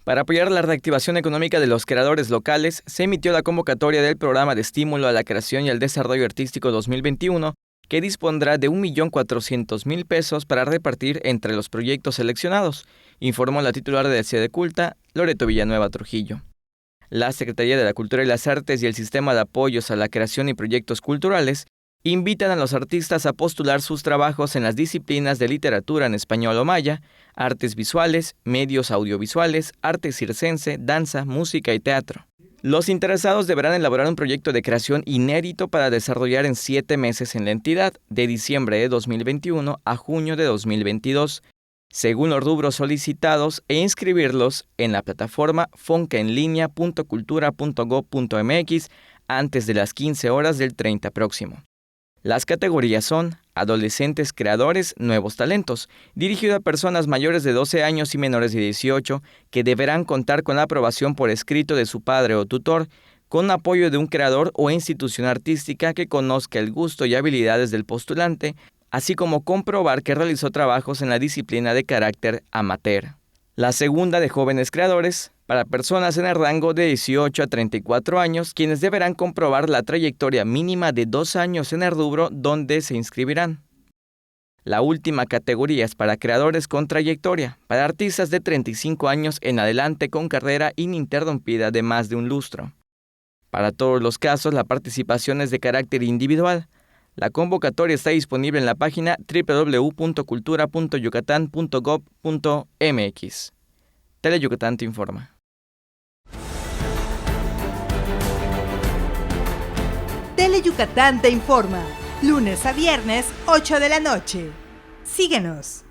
Para apoyar la reactivación económica de los creadores locales, se emitió la convocatoria del Programa de Estímulo a la Creación y al Desarrollo Artístico 2021, que dispondrá de 1.400.000 pesos para repartir entre los proyectos seleccionados, informó la titular de Sede Culta, Loreto Villanueva Trujillo. La Secretaría de la Cultura y las Artes y el Sistema de Apoyos a la Creación y Proyectos Culturales invitan a los artistas a postular sus trabajos en las disciplinas de literatura en español o maya, artes visuales, medios audiovisuales, arte circense, danza, música y teatro. Los interesados deberán elaborar un proyecto de creación inédito para desarrollar en 7 meses en la entidad, de diciembre de 2021 a junio de 2022, según los rubros solicitados, e inscribirlos en la plataforma foncaenlinea.cultura.gov.mx antes de las 15 horas del 30 próximo. Las categorías son Adolescentes Creadores Nuevos Talentos, dirigido a personas mayores de 12 años y menores de 18, que deberán contar con la aprobación por escrito de su padre o tutor, con apoyo de un creador o institución artística que conozca el gusto y habilidades del postulante, así como comprobar que realizó trabajos en la disciplina de carácter amateur. La segunda de Jóvenes Creadores, para personas en el rango de 18 a 34 años, quienes deberán comprobar la trayectoria mínima de 2 años en el rubro donde se inscribirán. La última categoría es para creadores con trayectoria, para artistas de 35 años en adelante con carrera ininterrumpida de más de un lustro. Para todos los casos, la participación es de carácter individual. La convocatoria está disponible en la página www.cultura.yucatán.gov.mx. Teleyucatán te informa. Teleyucatán te informa, lunes a viernes, 8 de la noche. Síguenos.